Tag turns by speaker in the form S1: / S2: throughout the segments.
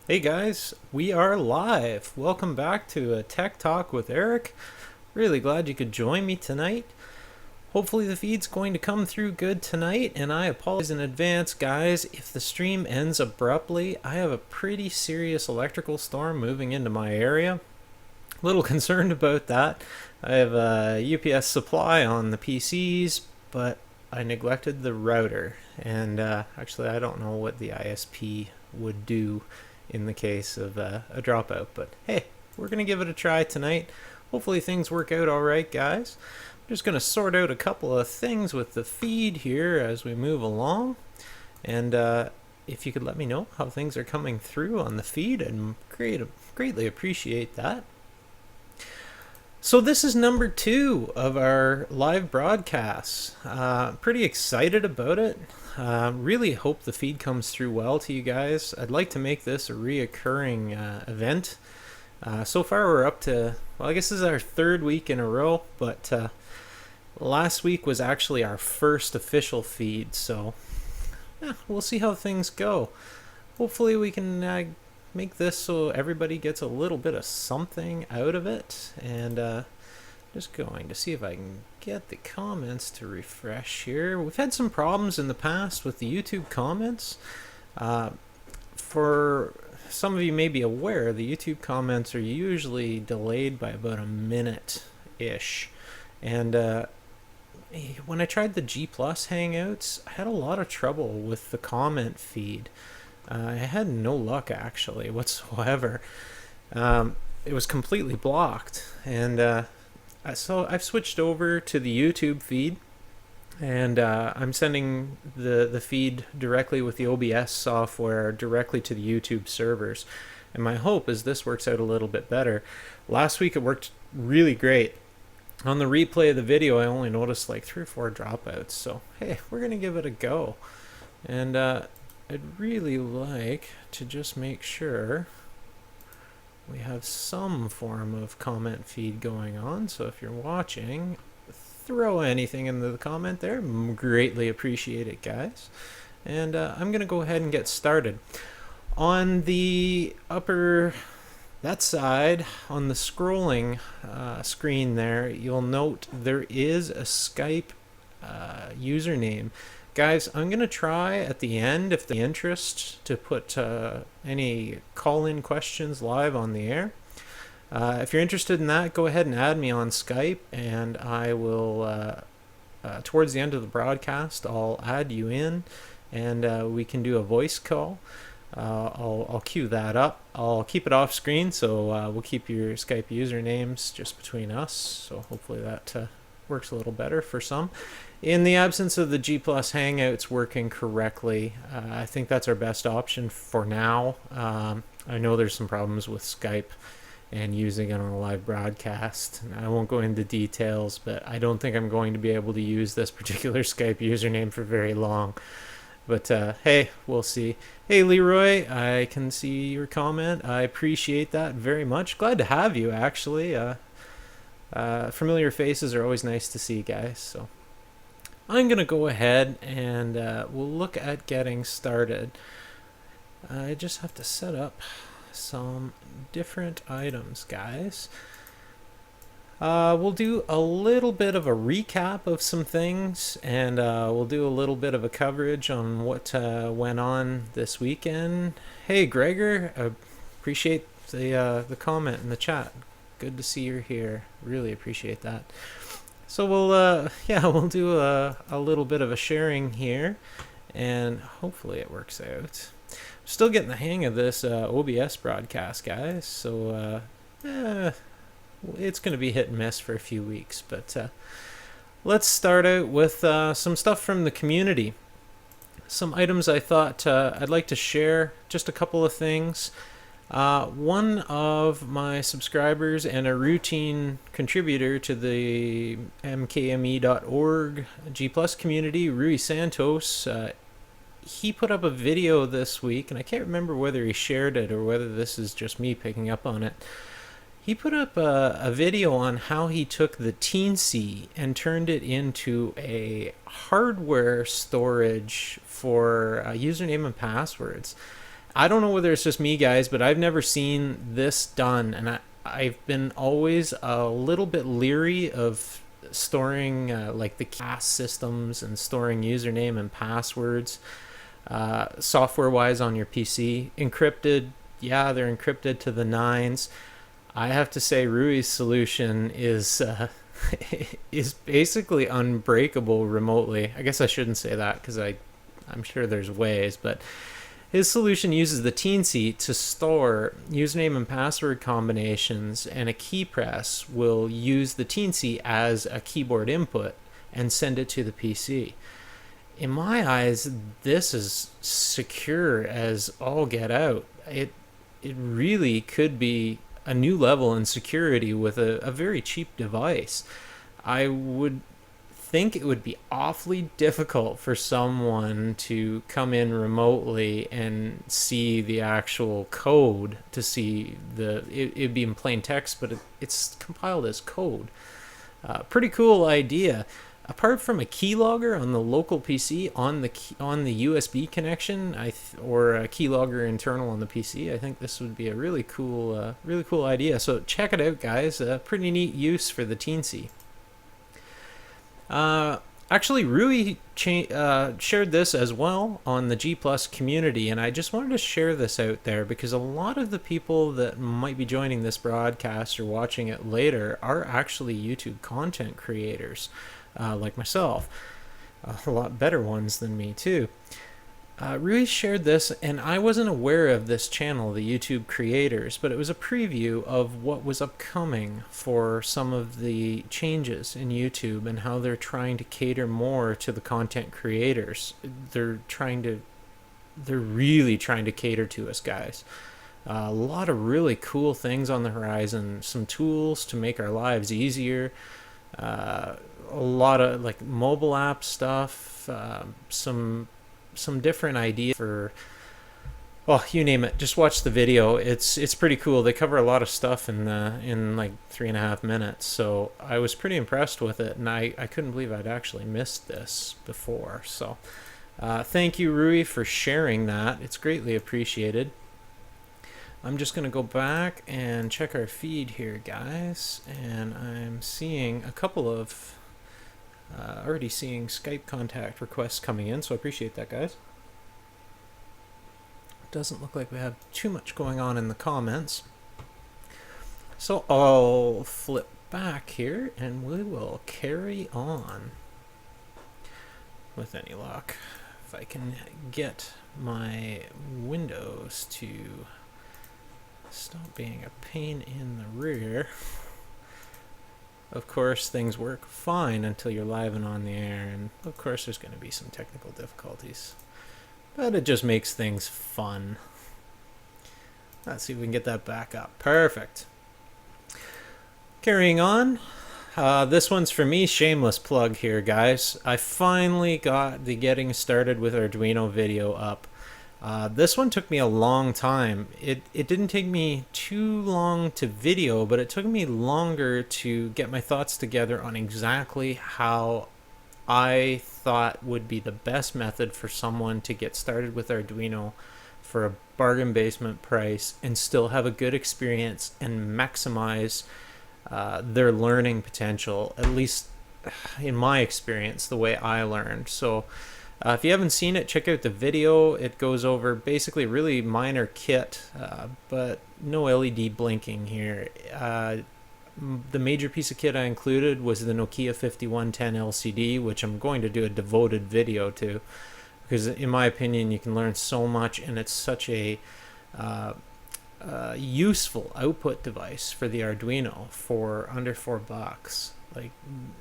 S1: Hey guys, we are live. Welcome back to a Tech Talk with Eric. Really glad you could join me tonight. Hopefully the feed's going to come through good tonight, and I apologize in advance, guys, if the stream ends abruptly. I have a pretty serious electrical storm moving into my area. A little concerned about that. I have a UPS supply on the PCs, but I neglected the router, and actually I don't know what the ISP would do in the case of a dropout, but hey, we're gonna give it a try tonight. Hopefully things work out all right, guys. I'm just gonna sort out a couple of things with the feed here as we move along, and if you could let me know how things are coming through on the feed, I'd greatly appreciate that. So this is number 2 of our live broadcasts. Pretty excited about it. Really hope the feed comes through well to you guys. I'd like to make this a reoccurring event. So far we're up to, well, I guess this is our 3rd week in a row, but last week was actually our first official feed, so yeah, we'll see how things go. Hopefully we can make this so everybody gets a little bit of something out of it, and just going to see if I can get the comments to refresh here. We've had some problems in the past with the YouTube comments. For some of you may be aware, the YouTube comments are usually delayed by about a minute-ish. And when I tried the G Plus Hangouts, I had a lot of trouble with the comment feed. I had no luck actually whatsoever. It was completely blocked, and so I've switched over to the YouTube feed, and I'm sending the feed directly with the OBS software directly to the YouTube servers. And my hope is this works out a little bit better. Last week it worked really great. On the replay of the video, I only noticed like 3 or 4 dropouts. So hey, we're gonna give it a go. And I'd really like to just make sure we have some form of comment feed going on. So if you're watching, throw anything into the comment there. Greatly appreciate it, guys. And I'm going to go ahead and get started. On the that side, on the scrolling screen there, you'll note there is a Skype username. Guys, I'm going to try at the end, if the interest, to put any call-in questions live on the air. If you're interested in that, go ahead and add me on Skype, and I will, towards the end of the broadcast, I'll add you in, and we can do a voice call. I'll queue that up. I'll keep it off screen, so we'll keep your Skype usernames just between us, so hopefully that works a little better for some. In the absence of the G Plus Hangouts working correctly, I think that's our best option for now. I know there's some problems with Skype and using it on a live broadcast. I won't go into details, but I don't think I'm going to be able to use this particular Skype username for very long. But hey, we'll see. Hey Leroy, I can see your comment. I appreciate that very much. Glad to have you, actually. Familiar faces are always nice to see, guys. So I'm going to go ahead and we'll look at getting started. I just have to set up some different items, guys. We'll do a little bit of a recap of some things, and we'll do a little bit of a coverage on what went on this weekend. Hey Gregor, I appreciate the comment in the chat. Good to see you're here. Really appreciate that. So we'll do a little bit of a sharing here, and hopefully it works out. I'm still getting the hang of this OBS broadcast, guys, so it's going to be hit and miss for a few weeks, but let's start out with some stuff from the community. Some items I thought I'd like to share, just a couple of things. One of my subscribers and a routine contributor to the mkme.org G Plus community, Rui Santos, he put up a video this week, and I can't remember whether he shared it or whether this is just me picking up on it. He put up a video on how he took the Teensy and turned it into a hardware storage for username and passwords. I don't know whether it's just me, guys, but I've never seen this done, and I've been always a little bit leery of storing like the CAS systems and storing username and passwords software wise on your PC. Encrypted, yeah, they're encrypted to the nines. I have to say, Rui's solution is is basically unbreakable remotely. I guess I shouldn't say that because I'm sure there's ways, but his solution uses the Teensy to store username and password combinations, and a key press will use the Teensy as a keyboard input and send it to the PC. In my eyes, this is secure as all get out. It really could be a new level in security with a very cheap device. I would think it would be awfully difficult for someone to come in remotely and see the actual code to see it'd be in plain text, but it's compiled as code. Pretty cool idea. Apart from a keylogger on the local PC on the USB connection, or a keylogger internal on the PC, I think this would be a really cool idea. So check it out, guys. Pretty neat use for the Teensy. Actually, Rui shared this as well on the G Plus community, and I just wanted to share this out there because a lot of the people that might be joining this broadcast or watching it later are actually YouTube content creators, like myself. A lot better ones than me, too. Rui shared this, and I wasn't aware of this channel, the YouTube creators, but it was a preview of what was upcoming for some of the changes in YouTube and how they're trying to cater more to the content creators. They're really trying to cater to us, guys. A lot of really cool things on the horizon, some tools to make our lives easier, a lot of like mobile app stuff, some different ideas for, well, you name it. Just watch the video. It's pretty cool. They cover a lot of stuff in like 3.5 minutes. So I was pretty impressed with it, and I couldn't believe I'd actually missed this before. So thank you, Rui, for sharing that. It's greatly appreciated. I'm just going to go back and check our feed here, guys, and I'm seeing a couple of already seeing Skype contact requests coming in, so I appreciate that, guys. Doesn't look like we have too much going on in the comments. So I'll flip back here and we will carry on with any luck. If I can get my Windows to stop being a pain in the rear. Of course, things work fine until you're live and on the air, and of course there's going to be some technical difficulties. But it just makes things fun. Let's see if we can get that back up. Perfect. Carrying on. This one's for me, shameless plug here, guys. I finally got the getting started with Arduino video up. This one took me a long time. It didn't take me too long to video, but it took me longer to get my thoughts together on exactly how I thought would be the best method for someone to get started with Arduino for a bargain basement price and still have a good experience and maximize their learning potential, at least in my experience, the way I learned. So if you haven't seen it, check out the video. It goes over basically a really minor kit, but no LED blinking here. The major piece of kit I included was the Nokia 5110 LCD, which I'm going to do a devoted video to, because in my opinion you can learn so much, and it's such a useful output device for the Arduino for under $4. Like,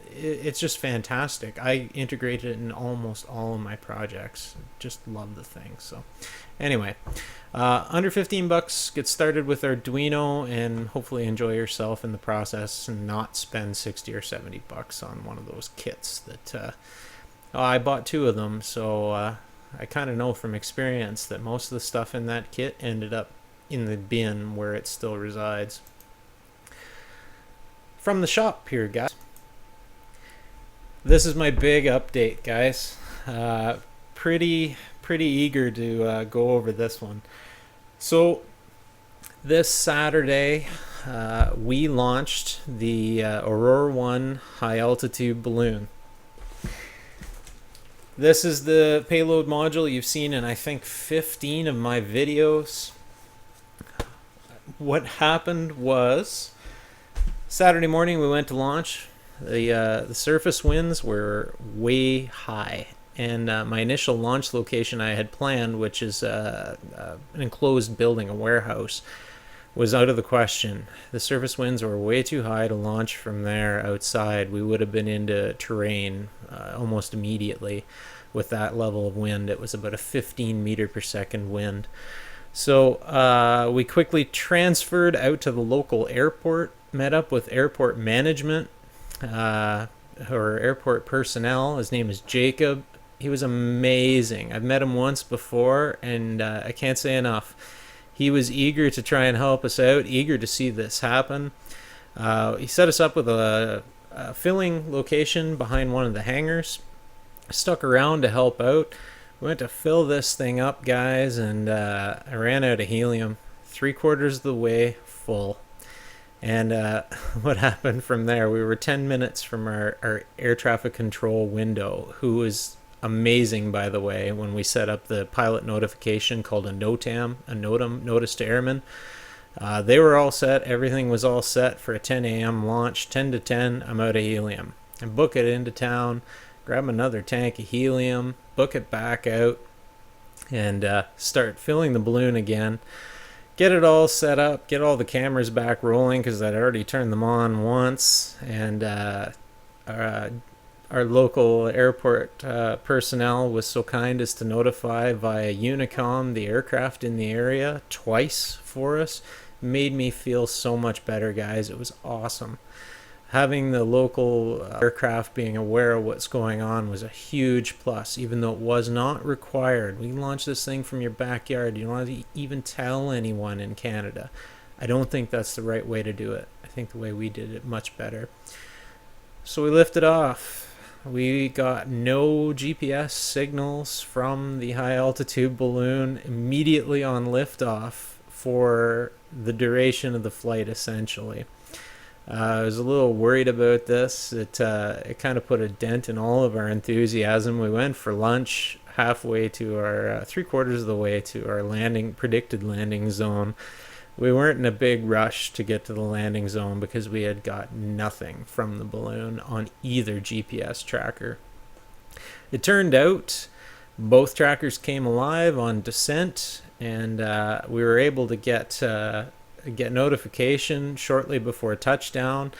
S1: it's just fantastic. I integrated it in almost all of my projects. Just love the thing. So anyway, under $15, get started with Arduino and hopefully enjoy yourself in the process and not spend $60 or $70 on one of those kits that I bought 2 of them. So I kind of know from experience that most of the stuff in that kit ended up in the bin where it still resides. From the shop here, guys. This is my big update, guys. Pretty eager to go over this one. So this Saturday, we launched the Aurora 1 high altitude balloon. This is the payload module you've seen in, I think, 15 of my videos. What happened was, Saturday morning we went to launch. The surface winds were way high, and my initial launch location I had planned, which is an enclosed building, a warehouse, was out of the question. The surface winds were way too high to launch from there outside. We would have been into terrain almost immediately with that level of wind. It was about a 15 meter per second wind. So we quickly transferred out to the local airport, met up with airport management, or airport personnel. His name is Jacob. He was amazing. I've met him once before, and I can't say enough. He was eager to try and help us out, eager to see this happen. He set us up with a filling location behind one of the hangars. Stuck around to help out. We went to fill this thing up, guys, and I ran out of helium. 3/4 of the way full. And what happened from there, we were 10 minutes from our air traffic control window, who was amazing, by the way, when we set up the pilot notification called a NOTAM, a NOTAM, Notice to Airmen. They were all set. Everything was all set for a 10 a.m. launch. 10 to 10, I'm out of helium. And book it into town, grab another tank of helium, book it back out, and start filling the balloon again. Get it all set up, get all the cameras back rolling because I'd already turned them on once, and our local airport personnel was so kind as to notify via Unicom the aircraft in the area twice for us. Made me feel so much better, guys. It was awesome. Having the local aircraft being aware of what's going on was a huge plus, even though it was not required. We can launch this thing from your backyard. You don't have to even tell anyone in Canada. I don't think that's the right way to do it. I think the way we did it much better. So we lifted off. We got no GPS signals from the high altitude balloon immediately on liftoff for the duration of the flight, essentially. I was a little worried about this. It kind of put a dent in all of our enthusiasm. We went for lunch halfway to our 3/4 of the way to our predicted landing zone. We weren't in a big rush to get to the landing zone because we had got nothing from the balloon on either GPS tracker. It turned out both trackers came alive on descent, and we were able to get notification shortly before touchdown.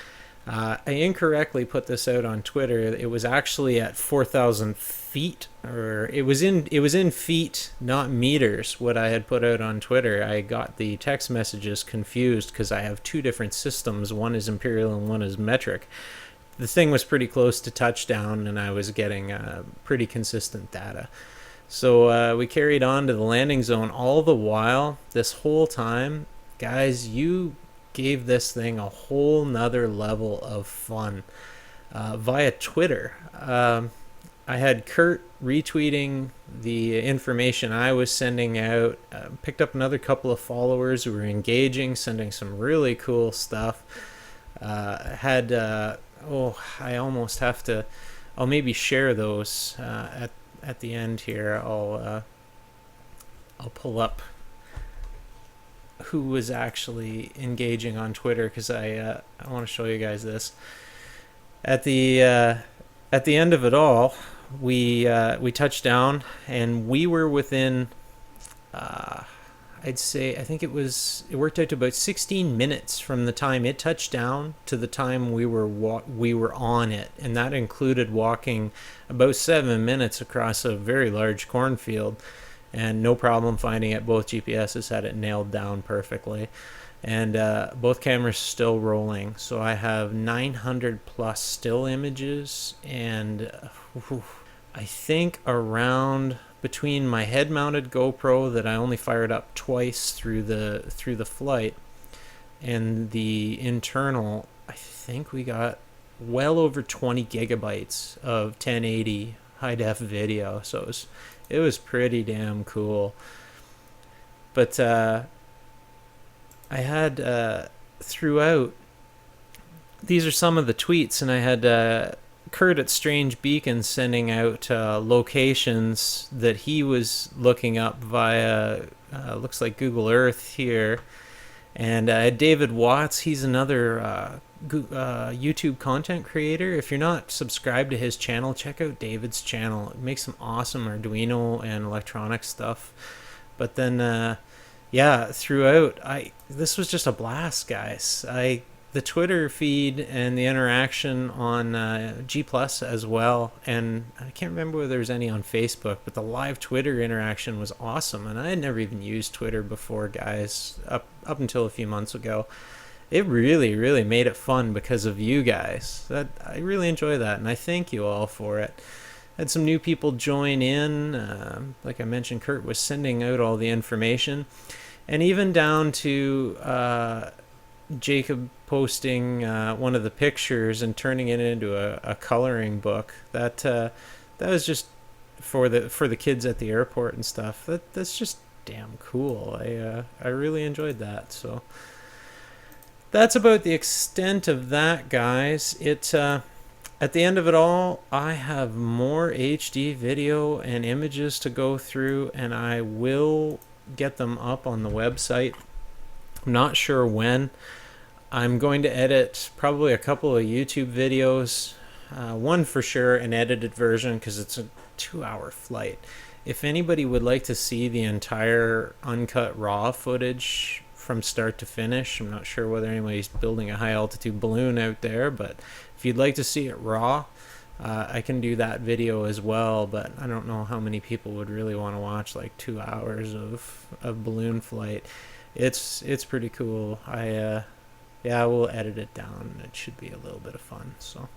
S1: I incorrectly put this out on Twitter. It was actually at 4,000 feet, or it was in feet, not meters. What I had put out on Twitter, I got the text messages confused because I have two different systems. One is imperial and one is metric. The thing was pretty close to touchdown, and I was getting pretty consistent data. So we carried on to the landing zone. All the while, this whole time, guys, you gave this thing a whole nother level of fun via Twitter. I had Kurt retweeting the information I was sending out, picked up another couple of followers who were engaging, sending some really cool stuff. I almost have to, I'll maybe share those at the end here. I'll pull up who was actually engaging on Twitter because I want to show you guys this. At the end of it all, we touched down, and we were within I'd say, I think it worked out to about 16 minutes from the time it touched down to the time we were on it, and that included walking about 7 minutes across a very large cornfield. And no problem finding it. Both GPSs had it nailed down perfectly, and both cameras still rolling. So I have 900 plus still images, and I think around between my head-mounted GoPro that I only fired up twice through the flight, and the internal, I think we got well over 20 gigabytes of 1080 high def video. So it was pretty damn cool. But I had throughout, these are some of the tweets, and I had Kurt at Strange Beacon sending out locations that he was looking up via, looks like Google Earth here. And David Watts, he's another YouTube content creator. If you're not subscribed to his channel, check out David's channel. It makes some awesome Arduino and electronic stuff. But then, yeah, throughout, this was just a blast, guys. The Twitter feed and the interaction on G Plus as well, and I can't remember whether there's any on Facebook, but the live Twitter interaction was awesome, and I had never even used Twitter before, guys, up until a few months ago. It really made it fun because of you guys. I really enjoy that, and I thank you all for it. Had some new people join in. Like I mentioned, Kurt was sending out all the information, and even down to Jacob posting one of the pictures and turning it into a coloring book. That was just for the kids at the airport and stuff. That's just damn cool. I really enjoyed that. So that's about the extent of that, guys. At the end of it all, I have more HD video and images to go through, and I will get them up on the website. I'm not sure when. I'm going to edit probably a couple of YouTube videos. One for sure, an edited version, because it's a 2-hour flight. If anybody would like to see the entire uncut raw footage from start to finish, I'm not sure whether anybody's building a high altitude balloon out there, but if you'd like to see it raw, I can do that video as well, but I don't know how many people would really want to watch like 2 hours of balloon flight. It's pretty cool. Yeah, we'll edit it down. It should be a little bit of fun. So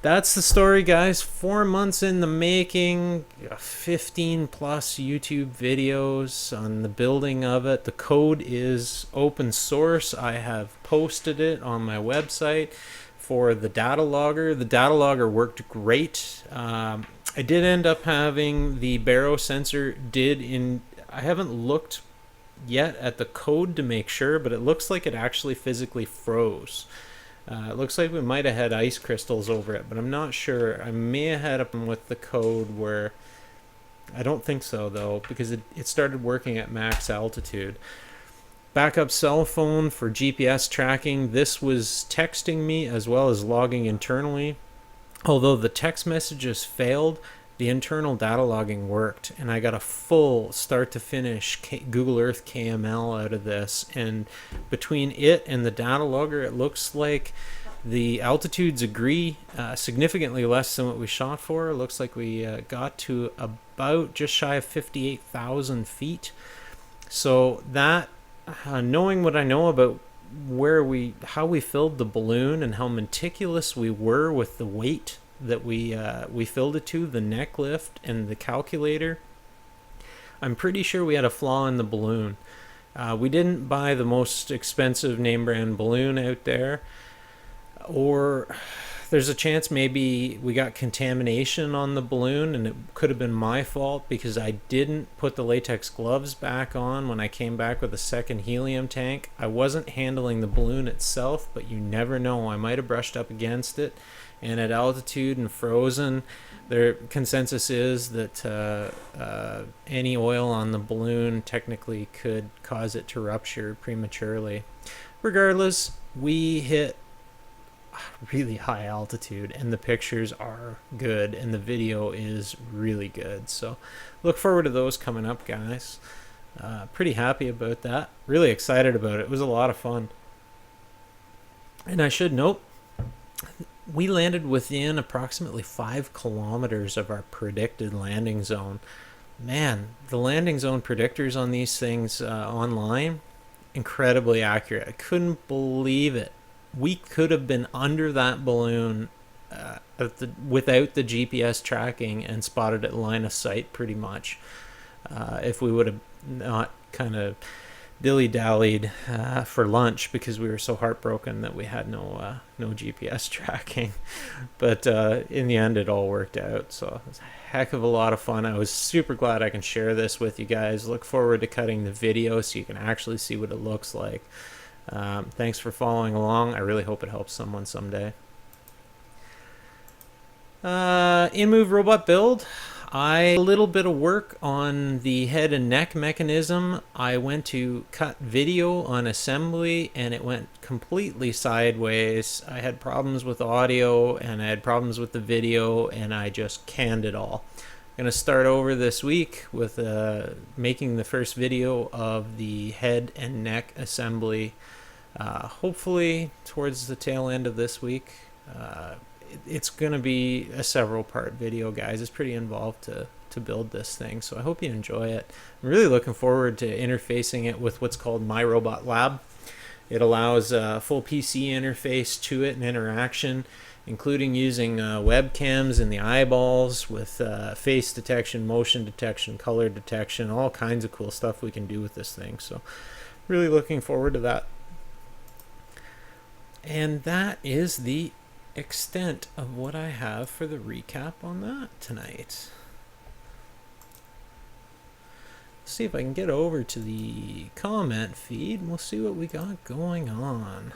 S1: that's the story, guys. 4 months in the making, 15 plus YouTube videos on the building of it. The code is open source. I have posted it on my website for the data logger. The data logger worked great. I did end up having the baro sensor I haven't looked yet at the code to make sure, but it looks like it actually physically froze. It looks like we might have had ice crystals over it, but I'm not sure. I may have had up with the code where, I don't think so though, because it started working at max altitude. Backup cell phone for GPS tracking. This was texting me as well as logging internally. Although the text messages failed, the internal data logging worked, and I got a full start to finish Google Earth KML out of this. And between it and the data logger, it looks like the altitudes agree, significantly less than what we shot for. It looks like we got to about just shy of 58,000 feet. So that, knowing what I know about how we filled the balloon and how meticulous we were with the weight that we filled it to, the neck lift and the calculator, I'm pretty sure we had a flaw in the balloon. We didn't buy the most expensive name brand balloon out there, or there's a chance maybe we got contamination on the balloon, and it could have been my fault because I didn't put the latex gloves back on when I came back with a second helium tank. I wasn't handling the balloon itself, but you never know. I might have brushed up against it, and at altitude and frozen, their consensus is that any oil on the balloon technically could cause it to rupture prematurely. Regardless, we hit really high altitude, and the pictures are good, and the video is really good. So look forward to those coming up, guys. Pretty happy about that. Really excited about it. It was a lot of fun. And I should note, we landed within approximately 5 kilometers of our predicted landing zone. Man, the landing zone predictors on these things online, incredibly accurate. I couldn't believe it. We could have been under that balloon without the GPS tracking and spotted it line of sight pretty much, if we would have not kind of dilly-dallied for lunch because we were so heartbroken that we had no GPS tracking. But in the end, it all worked out. So it was a heck of a lot of fun. I was super glad I can share this with you guys. Look forward to cutting the video so you can actually see what it looks like. Thanks for following along. I really hope it helps someone someday. In-move robot build. A little bit of work on the head and neck mechanism. I went to cut video on assembly and it went completely sideways. I had problems with audio and I had problems with the video and I just canned it all. I'm going to start over this week with making the first video of the head and neck assembly. Hopefully towards the tail end of this week. It's going to be a several part video, guys. It's pretty involved to build this thing, so I hope you enjoy it. I'm really looking forward to interfacing it with what's called My Robot Lab. It allows a full PC interface to it and interaction, including using webcams in the eyeballs with face detection, motion detection, color detection, all kinds of cool stuff we can do with this thing. So really looking forward to that. And that is the extent of what I have for the recap on that tonight. Let's see if I can get over to the comment feed and we'll see what we got going on.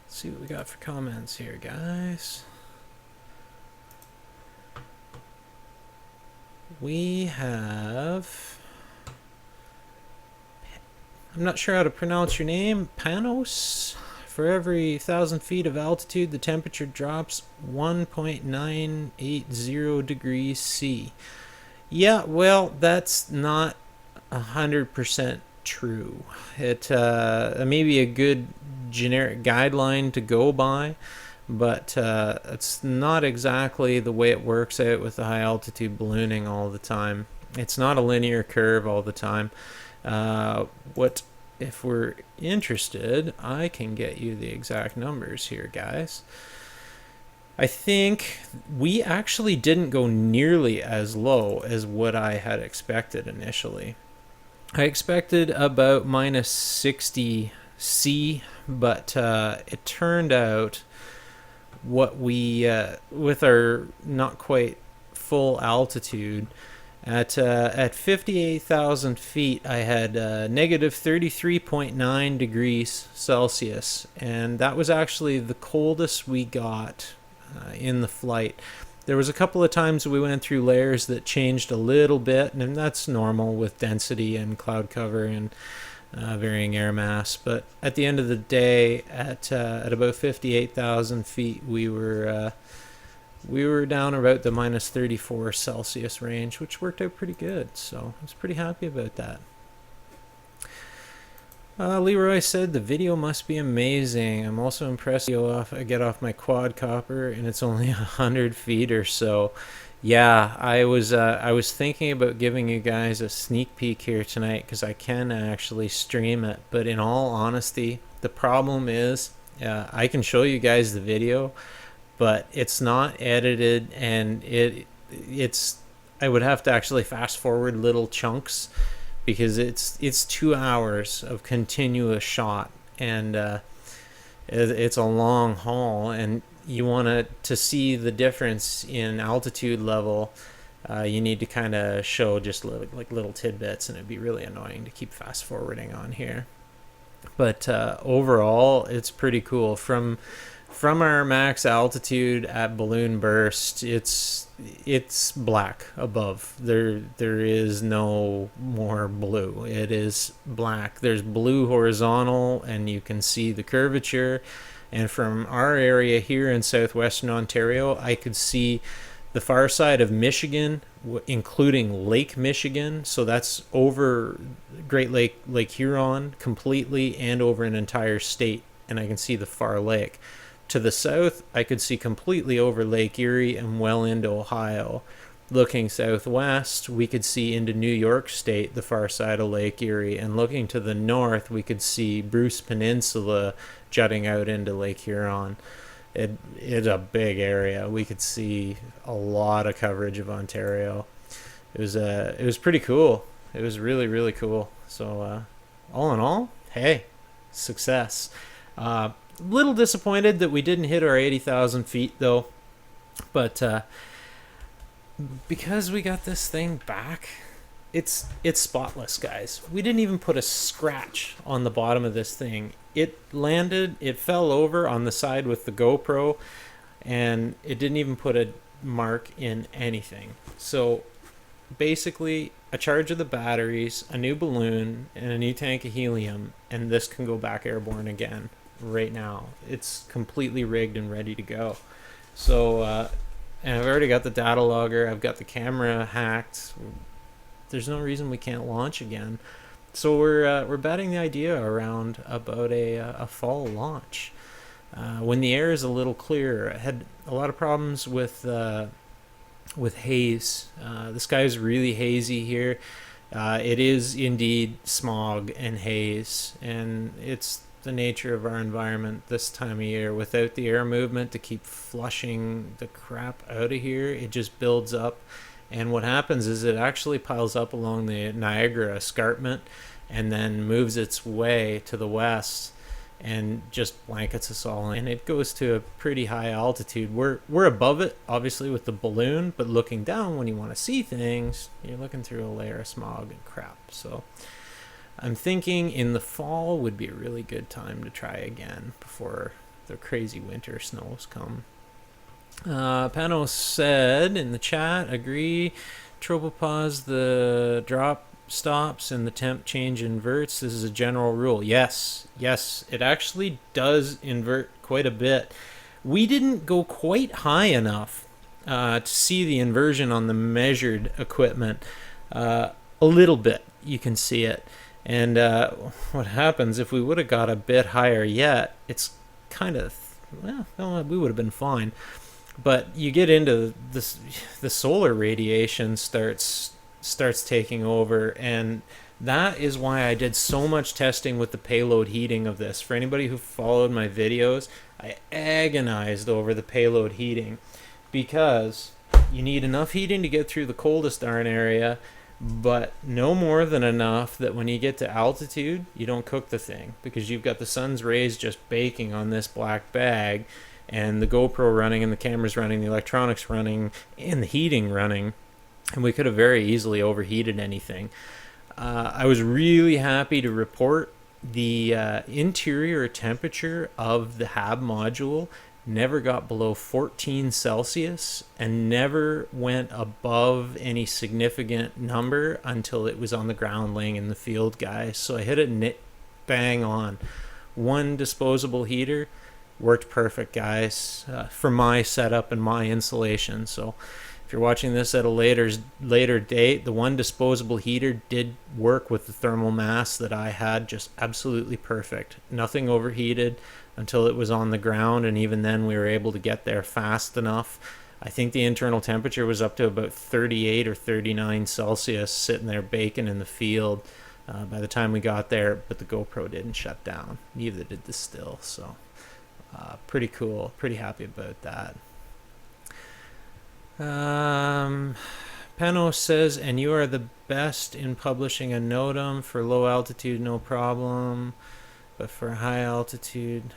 S1: Let's see what we got for comments here, guys. We have, I'm not sure how to pronounce your name, Panos. For every 1,000 feet of altitude, the temperature drops 1.980 degrees C. Yeah, well, that's not 100% true. It may be a good generic guideline to go by, but it's not exactly the way it works out with the high altitude ballooning all the time. It's not a linear curve all the time. If we're interested, I can get you the exact numbers here, guys. I think we actually didn't go nearly as low as what I had expected initially. I expected about minus 60 C, but it turned out what we, with our not quite full altitude, at 58,000 feet, I had negative 33.9 degrees Celsius, and that was actually the coldest we got in the flight. There was a couple of times we went through layers that changed a little bit, and that's normal with density and cloud cover and varying air mass. But at the end of the day, at about 58,000 feet, we were down about the minus 34 Celsius range, which worked out pretty good. So I was pretty happy about that. Leroy said the video must be amazing. I'm also impressed I get off my quadcopter and it's only 100 feet or so. Yeah, I was thinking about giving you guys a sneak peek here tonight because I can actually stream it. But in all honesty, the problem is I can show you guys the video, but it's not edited, and I would have to actually fast forward little chunks because it's 2 hours of continuous shot, and it's a long haul, and you want to see the difference in altitude level. You need to kind of show just little tidbits, and it'd be really annoying to keep fast forwarding on here. But overall, it's pretty cool. From our max altitude at balloon burst, it's black above. There is no more blue. It is black. There's blue horizontal, and you can see the curvature. And from our area here in southwestern Ontario, I could see the far side of Michigan, including Lake Michigan. So that's over Great Lake Huron completely, and over an entire state. And I can see the far lake. To the south, I could see completely over Lake Erie and well into Ohio. Looking southwest, we could see into New York State, the far side of Lake Erie. And looking to the north, we could see Bruce Peninsula jutting out into Lake Huron. It's a big area. We could see a lot of coverage of Ontario. It was pretty cool. It was really, really cool. So all in all, hey, success. Little disappointed that we didn't hit our 80,000 feet though, but because we got this thing back, it's spotless, guys. We didn't even put a scratch on the bottom of this thing. It landed, it fell over on the side with the GoPro, and it didn't even put a mark in anything. So basically, a charge of the batteries, a new balloon, and a new tank of helium, and this can go back airborne again right now. It's completely rigged and ready to go. So and I've already got the data logger, I've got the camera hacked. There's no reason we can't launch again. So we're batting the idea around about a fall launch when the air is a little clearer. I had a lot of problems with haze. The sky is really hazy here. It is indeed smog and haze, and it's the nature of our environment this time of year. Without the air movement to keep flushing the crap out of here, it just builds up. And what happens is it actually piles up along the Niagara escarpment and then moves its way to the west and just blankets us all in. It goes to a pretty high altitude. We're above it, obviously, with the balloon, but looking down when you want to see things, you're looking through a layer of smog and crap. So I'm thinking in the fall would be a really good time to try again before the crazy winter snows come. Panos said in the chat, agree, tropopause, the drop stops and the temp change inverts. This is a general rule. Yes, it actually does invert quite a bit. We didn't go quite high enough to see the inversion on the measured equipment. A little bit, you can see it. And what happens if we would have got a bit higher yet, it's kind of, well, we would have been fine. But you get into this, the solar radiation starts taking over, and that is why I did so much testing with the payload heating of this. For anybody who followed my videos, I agonized over the payload heating because you need enough heating to get through the coldest darn area, but no more than enough that when you get to altitude, you don't cook the thing, because you've got the sun's rays just baking on this black bag, and the GoPro running, and the cameras running, the electronics running, and the heating running, and we could have very easily overheated anything. I was really happy to report the interior temperature of the HAB module never got below 14 Celsius and never went above any significant number until it was on the ground laying in the field, guys. So I hit it bang on. One disposable heater worked perfect, guys, for my setup and my installation. So if you're watching this at a later date, the one disposable heater did work with the thermal mass that I had just absolutely perfect. Nothing overheated until it was on the ground, and even then we were able to get there fast enough. I think the internal temperature was up to about 38 or 39 Celsius sitting there baking in the field by the time we got there, but the GoPro didn't shut down. Neither did the still. So pretty cool. Pretty happy about that. Panos says, and you are the best in publishing a NOTAM for low altitude, no problem, but for high altitude,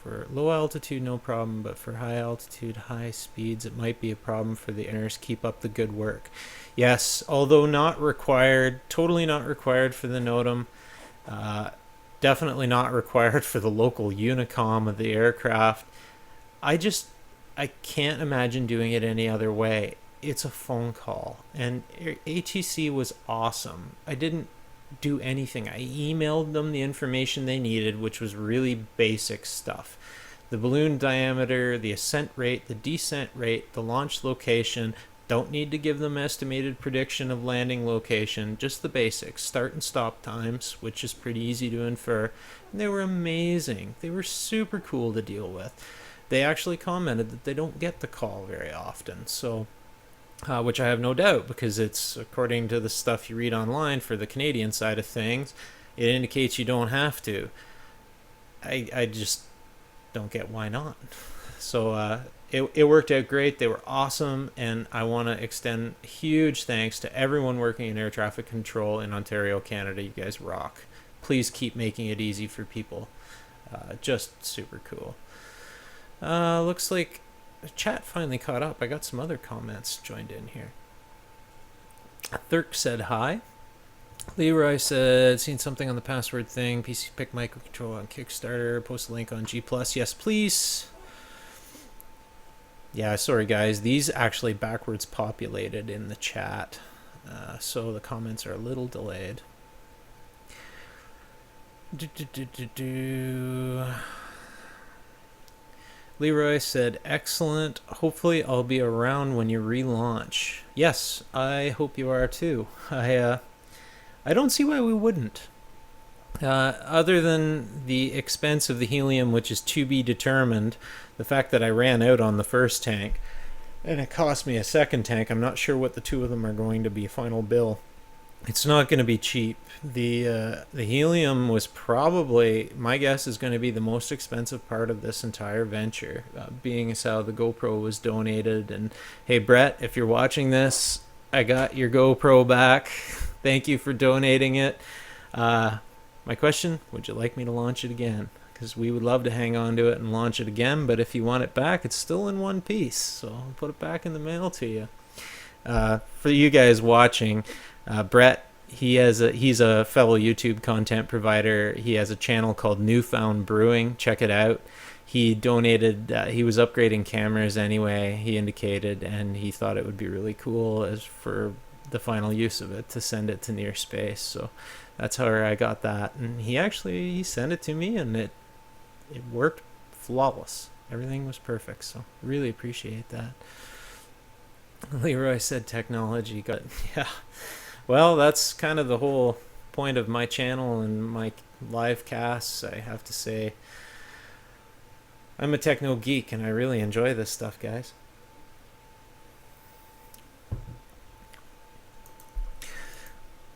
S1: for low altitude, no problem, but for high altitude, high speeds, it might be a problem for the inners. Keep up the good work. Yes, although not required, totally not required for the NOTAM. Definitely not required for the local Unicom of the aircraft. I can't imagine doing it any other way. It's a phone call, and ATC was awesome. I didn't do anything. I emailed them the information they needed, which was really basic stuff. The balloon diameter, the ascent rate, the descent rate, the launch location. Don't need to give them estimated prediction of landing location, just the basics, start and stop times, which is pretty easy to infer. And they were amazing. They were super cool to deal with. They actually commented that they don't get the call very often, so which I have no doubt, because it's, according to the stuff you read online for the Canadian side of things, it indicates you don't have to. I just don't get why not. So it worked out great. They were awesome, and I want to extend huge thanks to everyone working in air traffic control in Ontario, Canada. You guys rock. Please keep making it easy for people. Just super cool. Looks like the chat finally caught up. I got some other comments joined in here. Thurk said hi. Leroy said, seen something on the password thing. PC pick microcontroller on Kickstarter. Post a link on G+. Yes, please. Yeah, sorry guys. These actually backwards populated in the chat. So the comments are a little delayed. Leroy said, excellent. Hopefully I'll be around when you relaunch. Yes, I hope you are too. I don't see why we wouldn't. Other than the expense of the helium, which is to be determined, the fact that I ran out on the first tank, and it cost me a second tank, I'm not sure what the two of them are going to be final bill. It's not going to be cheap. The helium was probably, my guess is going to be the most expensive part of this entire venture, being as how the GoPro was donated. And hey, Brett, if you're watching this, I got your GoPro back. Thank you for donating it. My question, would you like me to launch it again? Because we would love to hang on to it and launch it again, but if you want it back, it's still in one piece, so I'll put it back in the mail to you. For you guys watching, Brett, he's a fellow YouTube content provider. He has a channel called Newfound Brewing. Check it out. He donated, he was upgrading cameras anyway, he indicated, and he thought it would be really cool as for the final use of it to send it to Near Space. So that's how I got that. And he sent it to me, and it worked flawless. Everything was perfect. So really appreciate that. Leroy said technology got, yeah. Well, that's kind of the whole point of my channel and my live casts. I have to say, I'm a techno geek and I really enjoy this stuff, guys.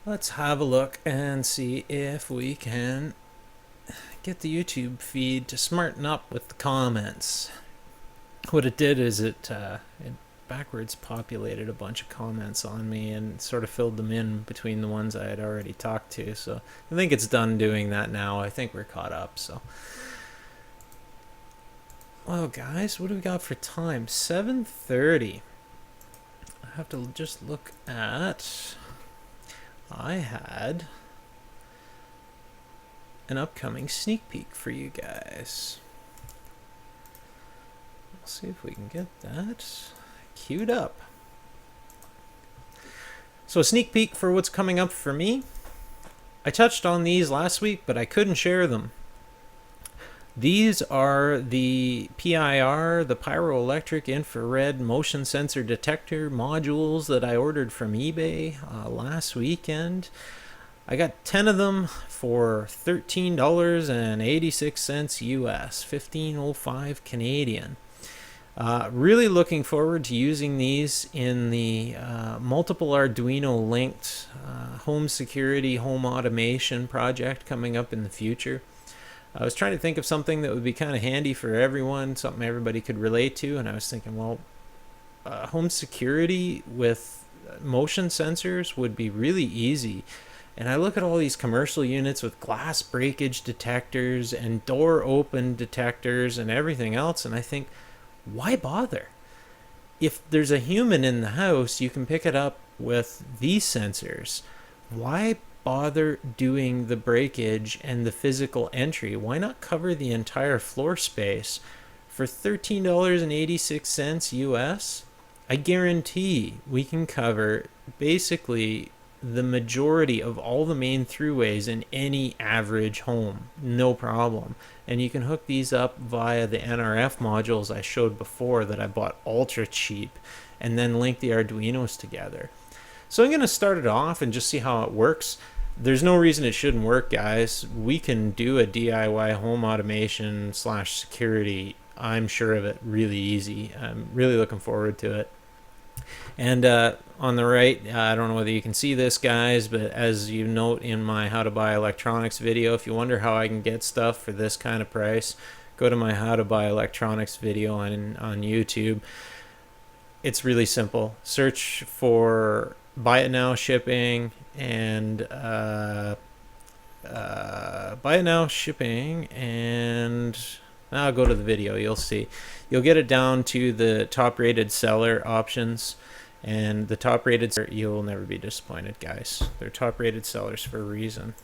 S1: Let's have a look and see if we can get the YouTube feed to smarten up with the comments. What it did is it backwards populated a bunch of comments on me and sort of filled them in between the ones I had already talked to. So I think it's done doing that now. I think we're caught up. So, well, guys, what do we got for time? 7:30. I have to just look at. I had an upcoming sneak peek for you guys. Let's see if we can get that queued up. So a sneak peek for what's coming up for me. I touched on these last week, but I couldn't share them. These are the PIR, the Pyroelectric Infrared Motion Sensor Detector modules that I ordered from eBay last weekend. I got 10 of them for $13.86 US, $15.05 Canadian. Really looking forward to using these in the multiple Arduino linked home security, home automation project coming up in the future. I was trying to think of something that would be kind of handy for everyone, something everybody could relate to, and I was thinking, well, home security with motion sensors would be really easy. And I look at all these commercial units with glass breakage detectors and door open detectors and everything else, and I think, why bother? If there's a human in the house, you can pick it up with these sensors. Why bother doing the breakage and the physical entry? Why not cover the entire floor space for $13.86 US? I guarantee we can cover basically the majority of all the main throughways in any average home, no problem. And you can hook these up via the NRF modules I showed before that I bought ultra cheap, and then link the Arduinos together. So I'm going to start it off and just see how it works. There's no reason it shouldn't work, guys. We can do a DIY home automation / security. I'm sure of it really easy. I'm really looking forward to it. And on the right, I don't know whether you can see this, guys, but as you note in my how to buy electronics video, if you wonder how I can get stuff for this kind of price, go to my how to buy electronics video on YouTube. It's really simple. Search for buy it now shipping and buy it now shipping, and I'll go to the video. You'll see. You'll get it down to the top rated seller options, and the top rated, you'll never be disappointed, guys. They're top rated sellers for a reason.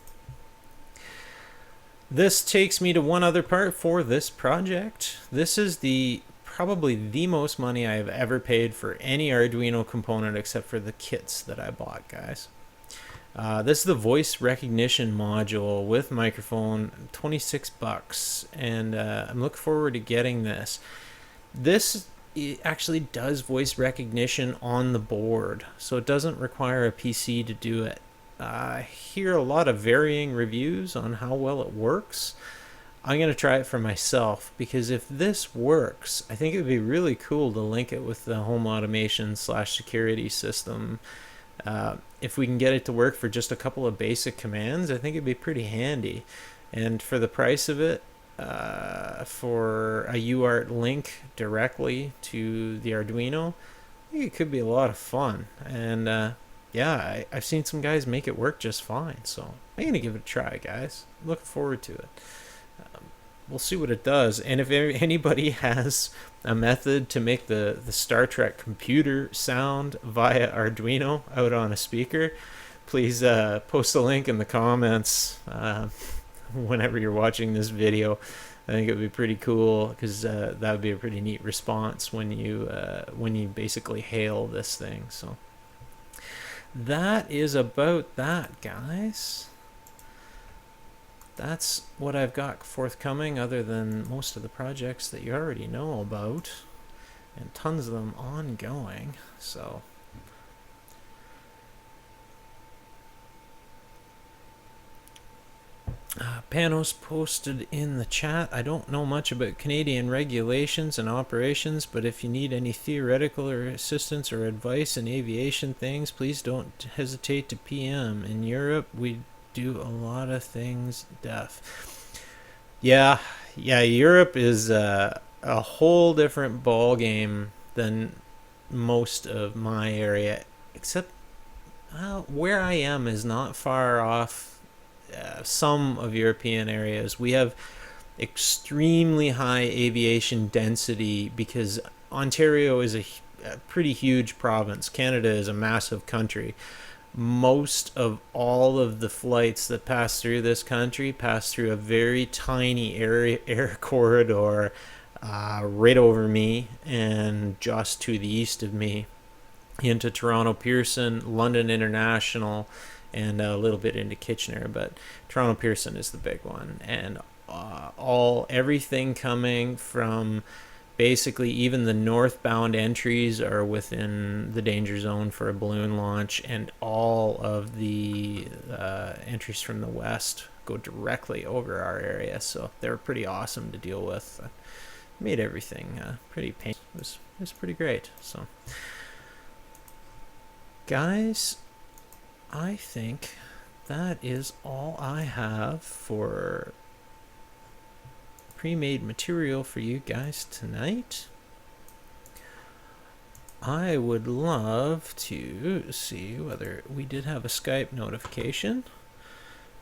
S1: This takes me to one other part for this project. This is probably the most money I have ever paid for any Arduino component except for the kits that I bought, guys. This is the voice recognition module with microphone, 26 bucks, and I'm looking forward to getting this. It actually does voice recognition on the board, so it doesn't require a PC to do it. I hear a lot of varying reviews on how well it works. I'm going to try it for myself, because if this works, I think it would be really cool to link it with the home automation / security system. If we can get it to work for just a couple of basic commands, I think it'd be pretty handy. And for the price of it, for a UART link directly to the Arduino, I think it could be a lot of fun. And yeah, I've seen some guys make it work just fine, so I'm gonna give it a try, guys. I'm looking forward to it. We'll see what it does, and if anybody has a method to make the Star Trek computer sound via Arduino out on a speaker, please post a link in the comments whenever you're watching this video. I think it would be pretty cool, because that would be a pretty neat response when you basically hail this thing. So that is about that, guys. That's what I've got forthcoming, other than most of the projects that you already know about, and tons of them ongoing. So Panos posted in the chat, I don't know much about Canadian regulations and operations, but if you need any theoretical or assistance or advice in aviation things, please don't hesitate to PM. In Europe, we do a lot of things deaf. Yeah, Europe is a whole different ball game than most of my area, except where I am is not far off some of European areas. We have extremely high aviation density because Ontario is a pretty huge province. Canada is a massive country. Most of all of the flights that pass through this country pass through a very tiny air corridor right over me and just to the east of me into Toronto Pearson, London International, and a little bit into Kitchener, but Toronto Pearson is the big one. And everything coming from basically even the northbound entries are within the danger zone for a balloon launch, and all of the entries from the west go directly over our area, so they're pretty awesome to deal with. Made everything pretty painful. It was pretty great. So guys, I think that is all I have for pre-made material for you guys tonight. I would love to see whether we did have a Skype notification.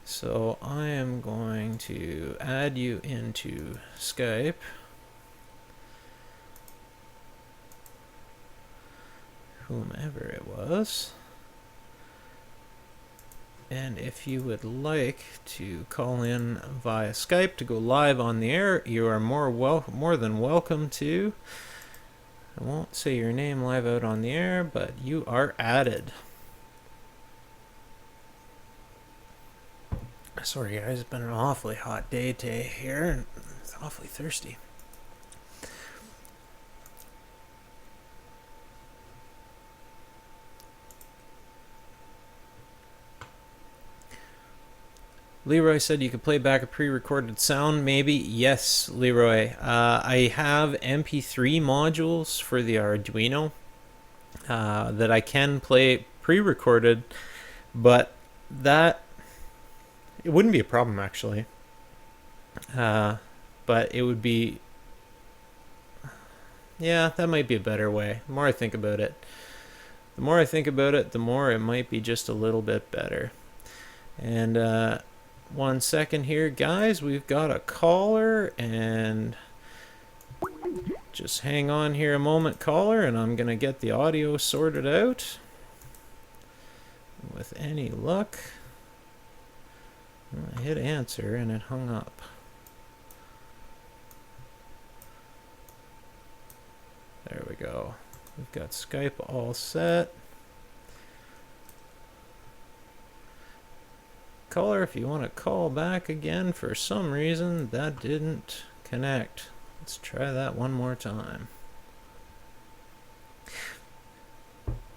S1: So I am going to add you into Skype. Whomever it was. And if you would like to call in via Skype to go live on the air, you are more than welcome to. I won't say your name live out on the air, but you are added. Sorry guys, it's been an awfully hot day today here, and it's awfully thirsty. Leroy said you could play back a pre-recorded sound, maybe. Yes, Leroy. I have MP3 modules for the Arduino that I can play pre-recorded, but it wouldn't be a problem actually. But but it would be, yeah, that might be a better way. The more I think about it, the more it might be just a little bit better. And 1 second here, guys. We've got a caller, and just hang on here a moment, caller, and I'm going to get the audio sorted out. With any luck, I hit answer and it hung up. There we go. We've got Skype all set. Caller, if you want to call back again, for some reason that didn't connect. Let's try that one more time.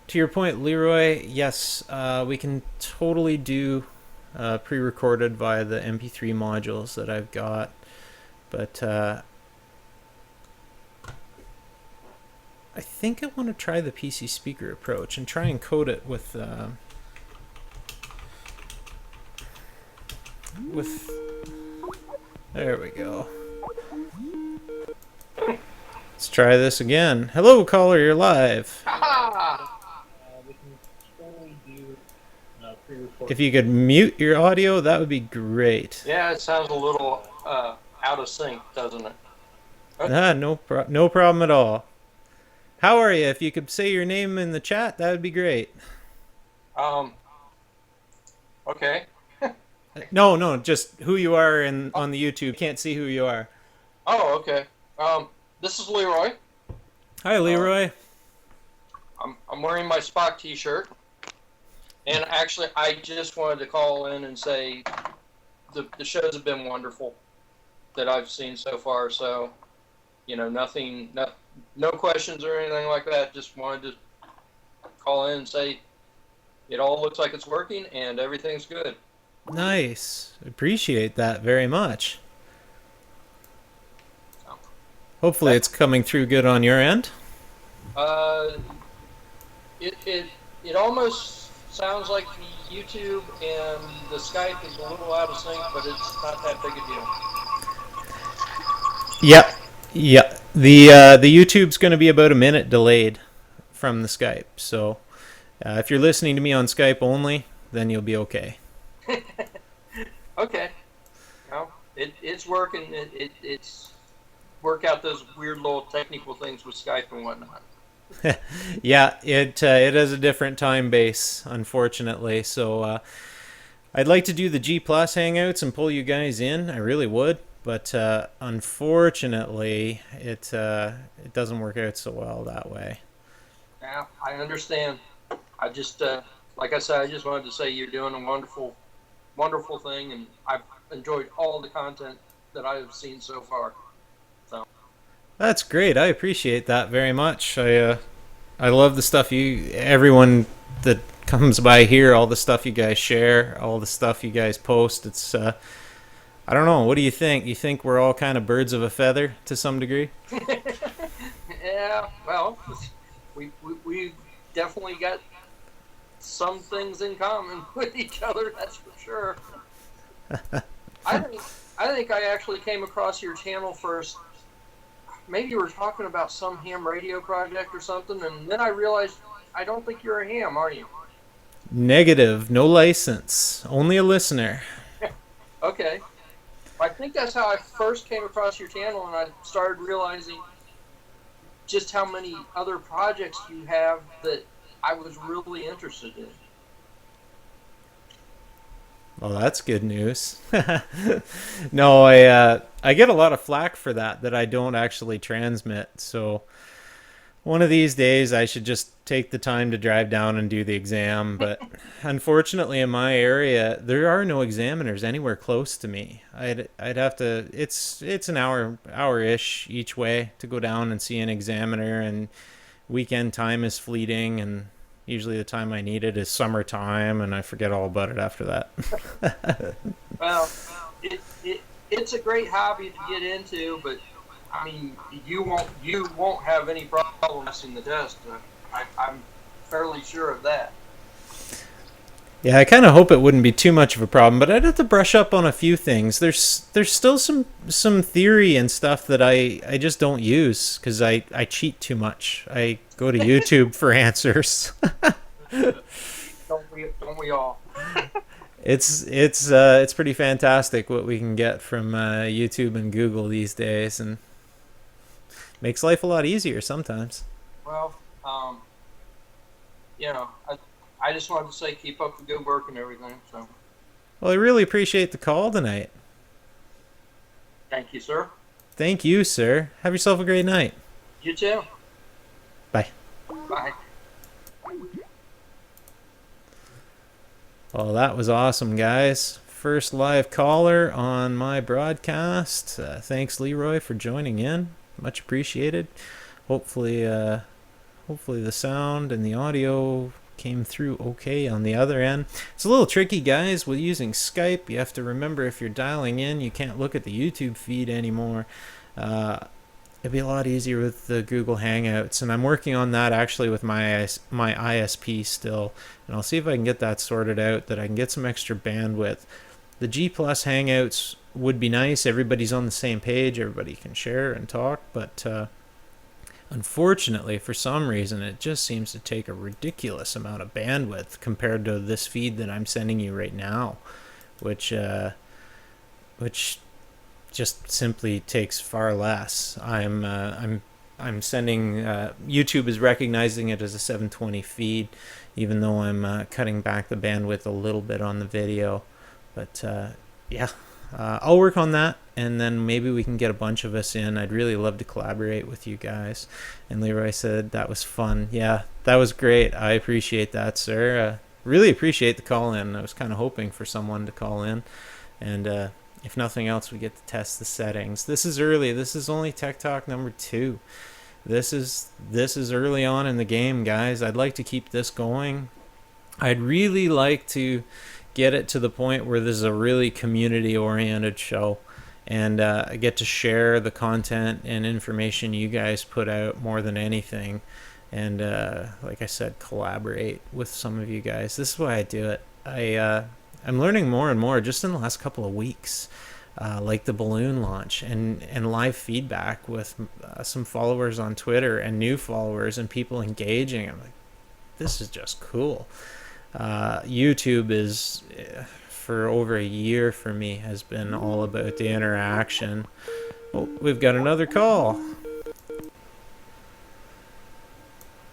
S1: To your point, Leroy, yes, we can totally do pre-recorded via the MP3 modules that I've got, but I think I want to try the PC speaker approach and try and code it with there we go. Let's try this again. Hello, caller, you're live. If you could mute your audio, that would be great.
S2: Yeah, it sounds a little out of sync, doesn't it?
S1: Okay. No problem at all. How are you? If you could say your name in the chat, that would be great.
S2: Okay.
S1: No, just who you are on the YouTube. Can't see who you are.
S2: Oh, okay. This is Leroy.
S1: Hi, Leroy.
S2: I'm wearing my Spock T-shirt, and actually, I just wanted to call in and say the shows have been wonderful that I've seen so far. So, no questions or anything like that. Just wanted to call in and say it all looks like it's working and everything's good.
S1: Nice. Appreciate that very much. Hopefully it's coming through good on your end.
S2: It almost sounds like the YouTube and the Skype is a little out of sync, but it's not that big a deal.
S1: Yep. The YouTube's going to be about a minute delayed from the Skype, so if you're listening to me on Skype only, then you'll be okay.
S2: Okay. Well, it's working. It's work out those weird little technical things with Skype and whatnot.
S1: Yeah, it has a different time base, unfortunately. So I'd like to do the G Plus Hangouts and pull you guys in. I really would, but unfortunately, it doesn't work out so well that way.
S2: Yeah, I understand. I just, like I said, I just wanted to say you're doing a wonderful, wonderful thing, and I've enjoyed all the content that I have seen so far. So
S1: that's great. I appreciate that very much. I love the stuff everyone that comes by here, all the stuff you guys share, all the stuff you guys post. It's I don't know. What do you think? You think we're all kind of birds of a feather to some degree?
S2: Yeah. Well, we definitely got some things in common with each other. That's for sure. I think I actually came across your channel first. Maybe you were talking about some ham radio project or something, and then I realized I don't think you're a ham, are you?
S1: Negative. No license. Only a listener.
S2: Okay. I think that's how I first came across your channel, and I started realizing just how many other projects you have that I was really interested in.
S1: Well, that's good news. No, I get a lot of flack for that I don't actually transmit. So one of these days I should just take the time to drive down and do the exam. But unfortunately in my area, there are no examiners anywhere close to me. I'd have to, it's an hour-ish each way to go down and see an examiner, and weekend time is fleeting, and usually the time I need it is summertime, and I forget all about it after that.
S2: Well, it's a great hobby to get into, but I mean, you won't have any problem passing the test. I'm fairly sure of that.
S1: Yeah, I kind of hope it wouldn't be too much of a problem, but I'd have to brush up on a few things. There's still some theory and stuff that I just don't use because I cheat too much. I go to YouTube for answers.
S2: Don't we all?
S1: It's pretty fantastic what we can get from YouTube and Google these days, and makes life a lot easier sometimes.
S2: Well, you know, I just wanted to say keep up the good work and everything. So
S1: Well, I really appreciate the call tonight.
S2: thank you, sir.
S1: Thank you, sir. Have yourself a great night.
S2: You too.
S1: Bye.
S2: Bye.
S1: Well, that was awesome, guys. First live caller on my broadcast. Thanks, Leroy, for joining in. Much appreciated. Hopefully, hopefully the sound and the audio came through okay on the other end. It's a little tricky, guys, with using Skype. You have to remember if you're dialing in, you can't look at the YouTube feed anymore. It'd be a lot easier with the Google Hangouts, and I'm working on that actually with my ISP still, and I'll see if I can get that sorted out, that I can get some extra bandwidth. The G Plus Hangouts would be nice. Everybody's on the same page. Everybody can share and talk, but unfortunately, for some reason, it just seems to take a ridiculous amount of bandwidth compared to this feed that I'm sending you right now, which just simply takes far less. I'm sending. YouTube is recognizing it as a 720 feed, even though I'm cutting back the bandwidth a little bit on the video. But yeah, I'll work on that, and then maybe we can get a bunch of us in. I'd really love to collaborate with you guys. And Leroy said that was fun. Yeah, that was great. I appreciate that, sir. Really appreciate the call in. I was kind of hoping for someone to call in, and if nothing else, we get to test the settings. This is early. This is only Tech Talk number 2. This is early on in the game, guys. I'd like to keep this going. I'd really like to get it to the point where this is a really community-oriented show, and I get to share the content and information you guys put out more than anything, and like I said, collaborate with some of you guys. This is why I do it. I'm learning more and more just in the last couple of weeks, like the balloon launch and live feedback with some followers on Twitter and new followers and people engaging. I'm like, this is just cool. YouTube is, for over a year for me, has been all about the interaction. Oh, we've got another call.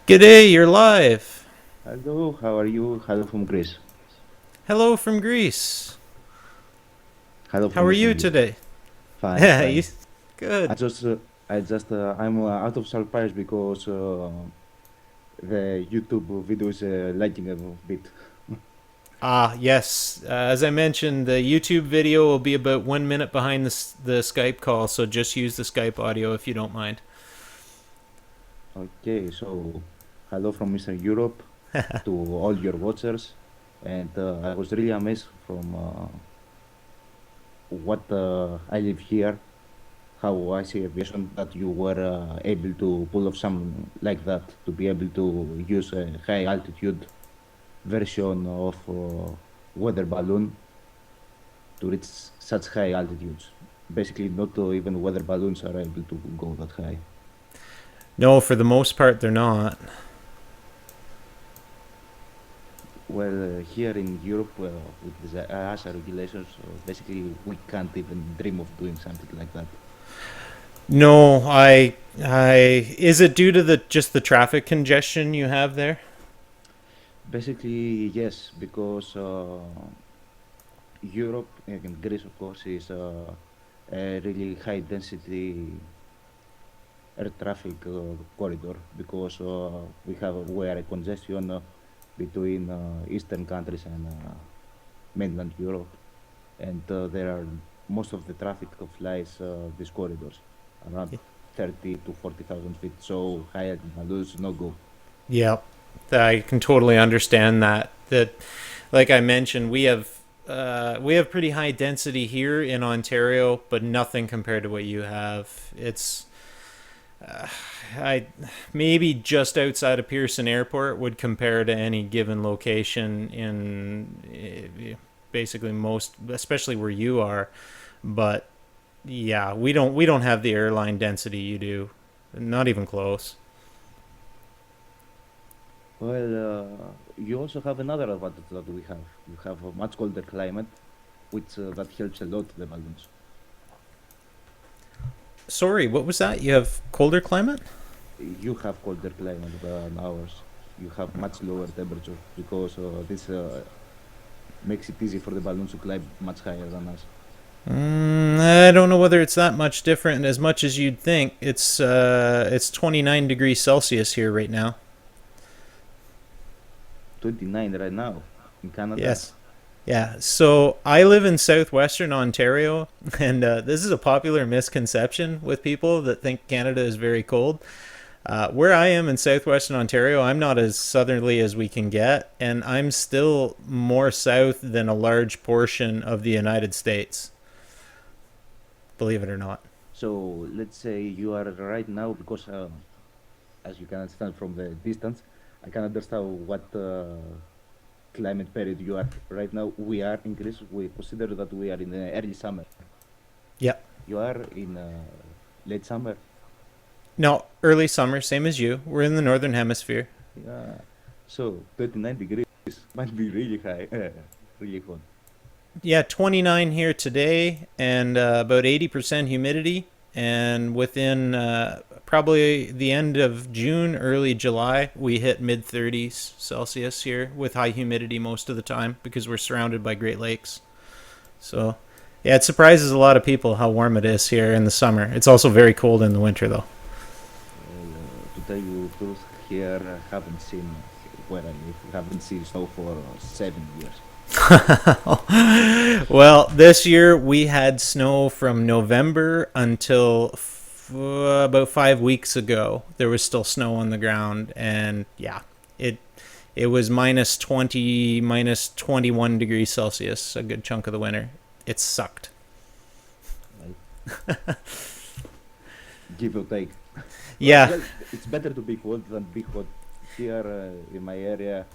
S1: G'day, you're live.
S3: Hello, how are you? Hello from Greece.
S1: Hello from Greece.
S3: Hello
S1: How
S3: from
S1: are you
S3: Istanbul.
S1: today?
S3: Fine,
S1: Yeah,
S3: fine.
S1: good.
S3: I'm out of surprise because the YouTube video is lagging a bit.
S1: Yes. As I mentioned, the YouTube video will be about 1 minute behind the Skype call, so just use the Skype audio if you don't mind.
S3: Okay, so hello from Eastern Europe to all your watchers, and I was really amazed from what I live here, how I see aviation, that you were able to pull off something like that, to be able to use a high altitude version of weather balloon to reach such high altitudes. Basically, not even weather balloons are able to go that high.
S1: No, for the most part, they're not.
S3: Well, here in Europe, with the ASA regulations, basically we can't even dream of doing something like that.
S1: No, is it due to just the traffic congestion you have there?
S3: Basically, yes, because Europe, and Greece, of course, is a really high density air traffic corridor, because we are a congestion between eastern countries and mainland Europe, and there are most of the traffic flies these corridors around 30 to 40,000 feet. So high altitude balloons no go.
S1: Yeah, I can totally understand that. That, like I mentioned, we have pretty high density here in Ontario, but nothing compared to what you have. It's I maybe just outside of Pearson Airport would compare to any given location in basically most, especially where you are. But yeah, we don't have the airline density you do. Not even close.
S3: Well, you also have another advantage that we have. You have a much colder climate, which that helps a lot the balloons.
S1: Sorry, what was that? You have colder climate?
S3: You have colder climate than ours. You have much lower temperature because this makes it easy for the balloons to climb much higher than us.
S1: I don't know whether it's that much different as much as you'd think. It's 29 degrees Celsius here right now.
S3: 29 right now in Canada.
S1: Yes. Yeah. So I live in southwestern Ontario, and this is a popular misconception with people that think Canada is very cold. Where I am in southwestern Ontario, I'm not as southerly as we can get, and I'm still more south than a large portion of the United States, believe it or not.
S3: So let's say you are right now because as you can understand from the distance, I can understand what climate period you are right now. We are in Greece. We consider that we are in the early summer.
S1: Yeah.
S3: You are in late summer.
S1: No, early summer, same as you. We're in the northern hemisphere.
S3: Yeah. So 39 degrees might be really high, really hot.
S1: Yeah, 29 here today, and about 80% humidity. And within probably the end of June, early July, we hit mid 30s Celsius here with high humidity most of the time because we're surrounded by Great Lakes. So, yeah, it surprises a lot of people how warm it is here in the summer. It's also very cold in the winter, though.
S3: To tell you the truth, here I haven't seen where I live. I haven't seen snow for 7 years.
S1: Well, this year we had snow from November until about 5 weeks ago. There was still snow on the ground, and yeah, it was minus 20, minus 21 degrees Celsius a good chunk of the winter. It sucked.
S3: Right? Give or take.
S1: Yeah.
S3: Well, it's better to be cold than be hot. Here in my area,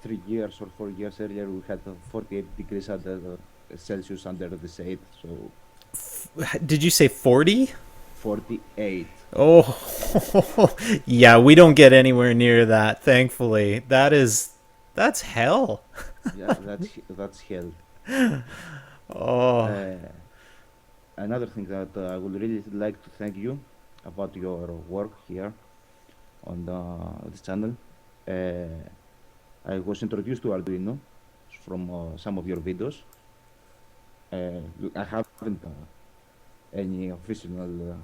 S3: 3 years or 4 years earlier, we had 48 degrees under Celsius under the shade. So
S1: Did you say 40?
S3: 48.
S1: Oh, yeah, we don't get anywhere near that, thankfully. That's hell.
S3: Yeah, that's hell.
S1: Oh,
S3: Another thing that I would really like to thank you about your work here on this channel. Uh, I was introduced to Arduino from some of your videos. I haven't any official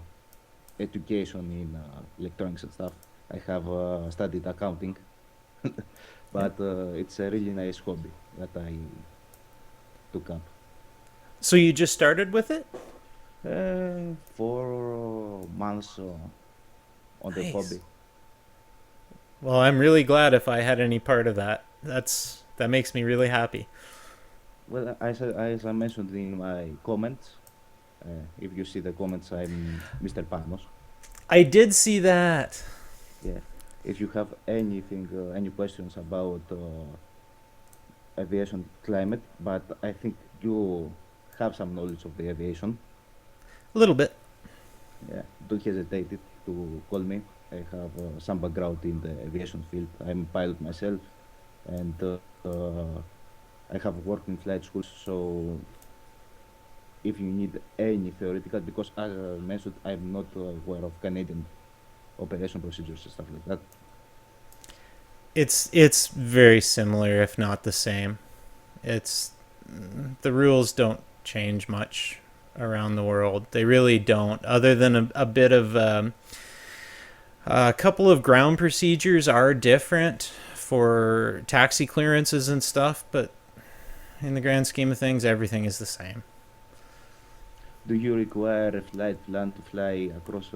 S3: education in electronics and stuff. I have studied accounting, but it's a really nice hobby that I took up.
S1: so you just started with it?
S3: 4 months on the
S1: Nice.
S3: hobby.
S1: Well, I'm really glad if I had any part of that. That makes me really happy.
S3: Well, as I mentioned in my comments, if you see the comments, I'm Mr. Panos.
S1: I did see that.
S3: Yeah. If you have anything, any questions about aviation climate, but I think you have some knowledge of the aviation.
S1: A little bit.
S3: Yeah. Don't hesitate to call me. I have some background in the aviation field. I'm a pilot myself, and I have worked in flight schools. So if you need any theoretical, because as I mentioned, I'm not aware of Canadian operation procedures and stuff like that.
S1: It's very similar, if not the same. It's the rules don't change much around the world. They really don't, other than a bit of a couple of ground procedures are different for taxi clearances and stuff, but in the grand scheme of things, everything is the same.
S3: Do you require a flight plan to fly across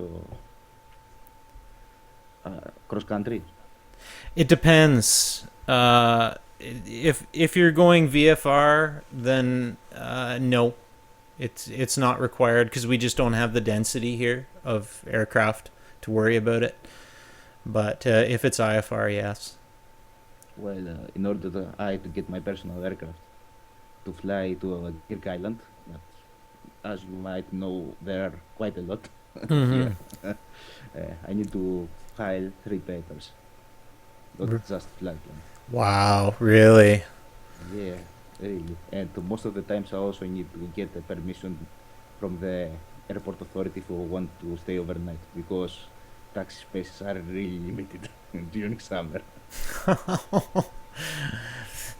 S3: country?
S1: It depends. If you're going VFR, then no, it's not required because we just don't have the density here of aircraft to worry about it. But if it's IFR, yes.
S3: Well, in order to get my personal aircraft to fly to Greek island, that, as you might know, there are quite a lot
S1: Mm-hmm.
S3: here. I need to file 3 papers, not just flight one.
S1: Wow, really?
S3: Yeah, really. And most of the times I also need to get a permission from the airport authority if I want to stay overnight because taxi spaces are really limited during summer.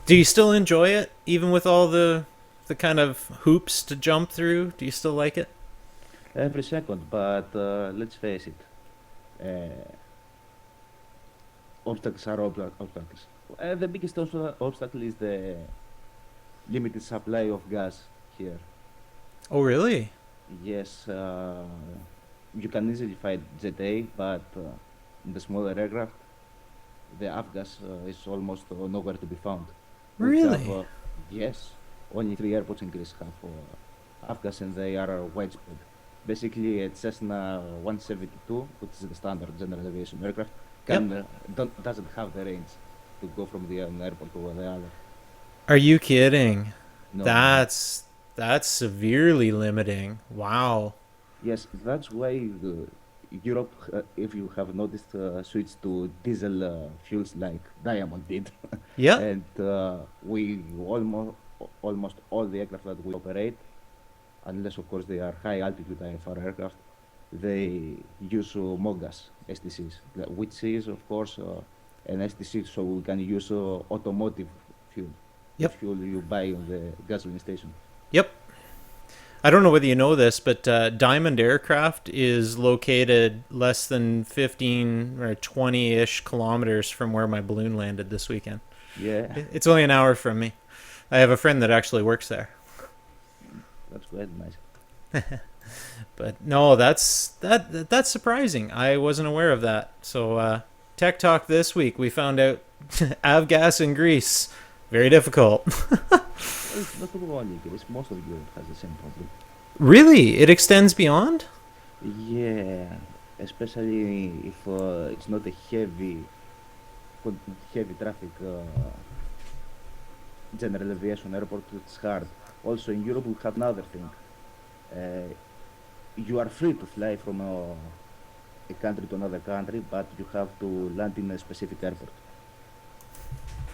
S1: Do you still enjoy it, even with all the kind of hoops to jump through? Do you still like it?
S3: Every second, but let's face it, uh, obstacles are obstacles. The biggest obstacle is the limited supply of gas here.
S1: Oh, really?
S3: Yes, you can easily find Jet A, but in the smaller aircraft, the avgas is almost nowhere to be found. We have,
S1: Really?
S3: yes, only 3 airports in Greece have avgas and they are widespread. Basically, a Cessna 172, which is the standard general aviation aircraft,
S1: Yep.
S3: doesn't have the range to go from the one airport to the other.
S1: Are you kidding?
S3: No, no.
S1: That's severely limiting. Wow.
S3: Yes, that's why Europe, if you have noticed, switched to diesel fuels like Diamond did,
S1: Yep.
S3: and we almost all the aircraft that we operate, unless of course they are high altitude IFR aircraft, they use MOGAS STCs, which is of course an STC, so we can use automotive fuel, the
S1: Yep.
S3: fuel you buy on the gasoline station.
S1: Yep. I don't know whether you know this, but Diamond Aircraft is located less than 15 or 20-ish kilometers from where my balloon landed this weekend.
S3: Yeah,
S1: It's only an hour from me. I have a friend that actually works there.
S3: that's quite nice.
S1: But no, that's surprising. I wasn't aware of that. So Tech Talk this week, we found out avgas in Greece, very difficult.
S3: Well, it's not only Greece, most of Europe has the same problem.
S1: Really? It extends beyond?
S3: Yeah, especially if it's not a heavy traffic general aviation airport, it's hard. Also in Europe we have another thing. Uh, you are free to fly from a country to another country, but you have to land in a specific airport,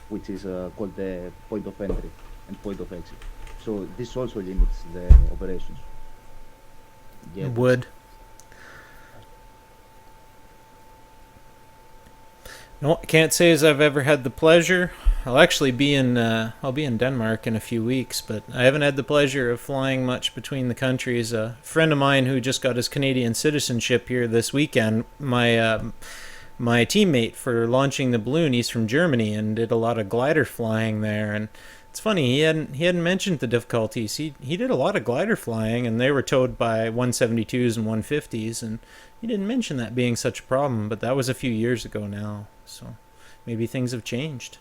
S3: which is called the point of entry and point of exit. So this also limits the operations. Yeah, that's
S1: Would. No, I can't say as I've ever had the pleasure. I'll be in Denmark in a few weeks, but I haven't had the pleasure of flying much between the countries. A friend of mine who just got his Canadian citizenship here this weekend, my teammate for launching the balloon, he's from Germany and did a lot of glider flying there. And it's funny, he hadn't mentioned the difficulties. He did a lot of glider flying, and they were towed by 172s and 150s, and he didn't mention that being such a problem. But that was a few years ago now, so maybe things have changed.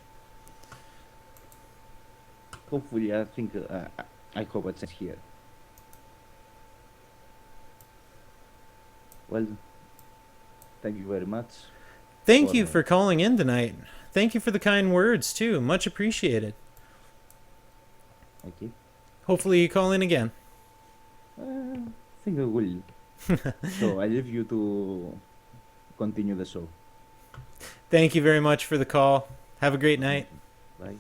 S3: hopefully I think I hope it's here. Well, thank you very much
S1: Thank
S3: for
S1: you for calling in tonight. Thank you for the kind words too. Much appreciated.
S3: okay.
S1: Hopefully you call in again.
S3: I think I will. So I leave you to continue the show.
S1: Thank you very much for the call. Have a great night.
S3: Bye.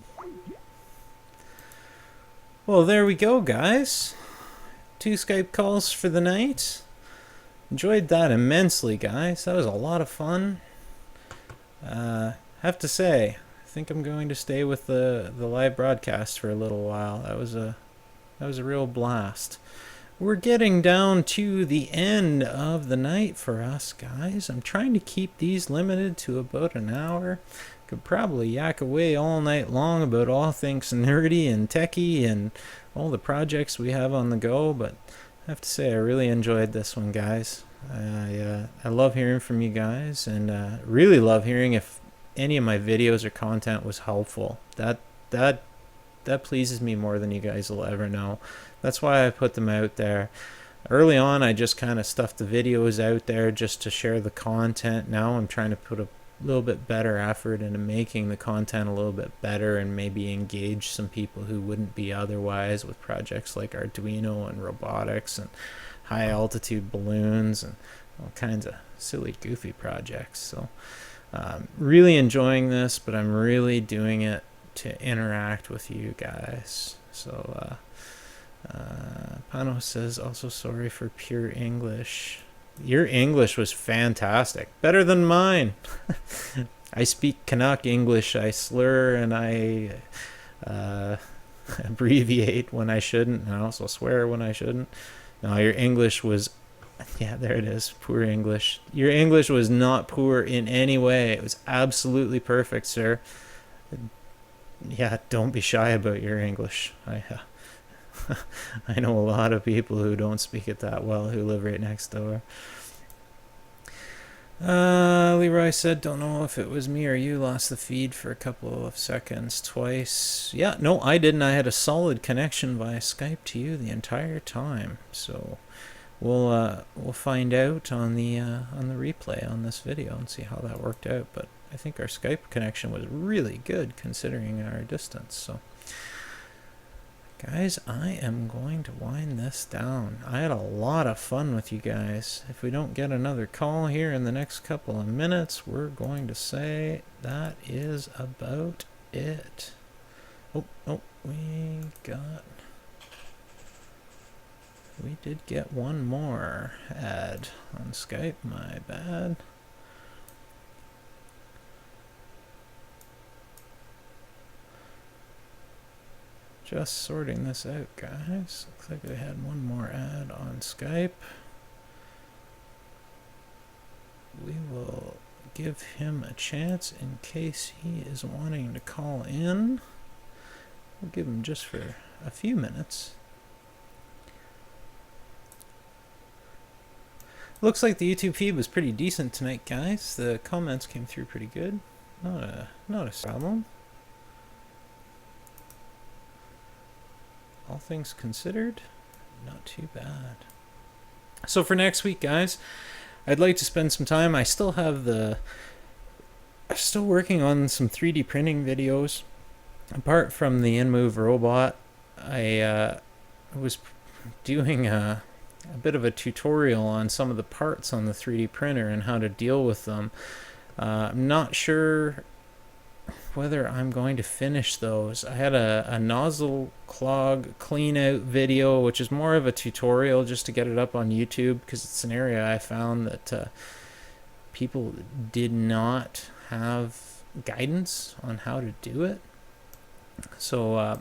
S1: Well, there we go, guys. 2 Skype calls for the night. Enjoyed that immensely, guys. That was a lot of fun. Have to say, I think I'm going to stay with the live broadcast for a little while. That was a real blast. We're getting down to the end of the night for us, guys. I'm trying to keep these limited to about an hour. Could probably yak away all night long about all things nerdy and techie and all the projects we have on the go, but I have to say I really enjoyed this one, guys. I love hearing from you guys, and really love hearing if any of my videos or content was helpful. That pleases me more than you guys will ever know. That's why I put them out there. Early on, I just kind of stuffed the videos out there just to share the content. Now I'm trying to put a little bit better effort into making the content a little bit better and maybe engage some people who wouldn't be otherwise with projects like Arduino and robotics and high altitude balloons and all kinds of silly, goofy projects. So really enjoying this, but I'm really doing it to interact with you guys. So Pano says, also sorry for pure English. Your English was fantastic. Better than mine. I speak Canuck English. I slur and I abbreviate when I shouldn't. And I also swear when I shouldn't. No, your English was... Yeah, there it is. Poor English. Your English was not poor in any way. It was absolutely perfect, sir. Yeah, don't be shy about your English. I know a lot of people who don't speak it that well who live right next door. Leroy said, don't know if it was me or you lost the feed for a couple of seconds twice. Yeah, no, I didn't. I had a solid connection via Skype to you the entire time. So we'll find out on the replay on this video and see how that worked out. But I think our Skype connection was really good considering our distance. So guys, I am going to wind this down. I had a lot of fun with you guys. If we don't get another call here in the next couple of minutes, we're going to say that is about it. Oh, we did get one more ad on Skype, my bad. Just sorting this out, guys. Looks like we had one more ad on Skype. We will give him a chance in case he is wanting to call in. We'll give him just for a few minutes. Looks like the YouTube feed was pretty decent tonight, guys. The comments came through pretty good. Not a problem. All things considered, not too bad. So for next week, guys, I'd like to spend some time. I'm still working on some 3D printing videos. Apart from the InMove robot, I was doing a bit of a tutorial on some of the parts on the 3D printer and how to deal with them. I'm not sure whether I'm going to finish those. I had a nozzle clog clean out video, which is more of a tutorial just to get it up on YouTube, because it's an area I found that people did not have guidance on how to do it. So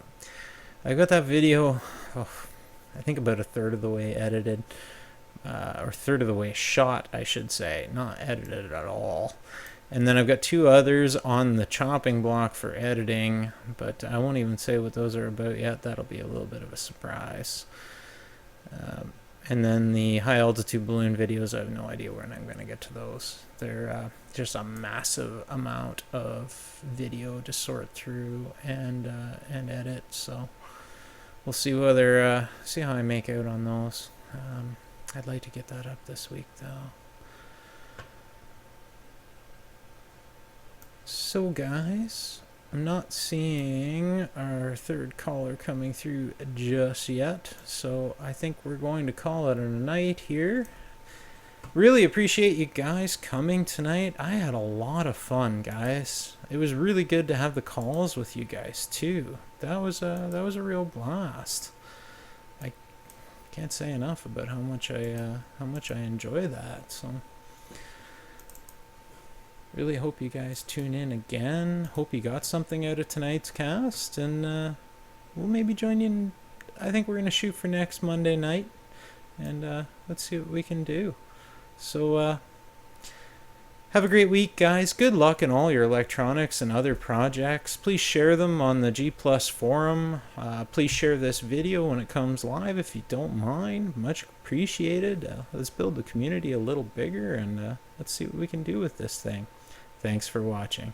S1: I got that video, I think about a third of the way edited, or third of the way shot, I should say, not edited at all. And then I've got two others on the chopping block for editing, but I won't even say what those are about yet. That'll be a little bit of a surprise. And then the high altitude balloon videos, I have no idea when I'm going to get to those. They're just a massive amount of video to sort through and edit. So we'll see see how I make out on those. I'd like to get that up this week, though. So guys, I'm not seeing our third caller coming through just yet, so I think we're going to call it a night here. Really appreciate you guys coming tonight. I had a lot of fun, guys. It was really good to have the calls with you guys too. That was a real blast. I can't say enough about how much I enjoy that. So really hope you guys tune in again. Hope you got something out of tonight's cast, and we'll maybe join you. I think we're going to shoot for next Monday night, and let's see what we can do. So have a great week, guys. Good luck in all your electronics and other projects. Please share them on the G Plus forum. Please share this video when it comes live if you don't mind. Much appreciated. Let's build the community a little bigger, and let's see what we can do with this thing. Thanks for watching.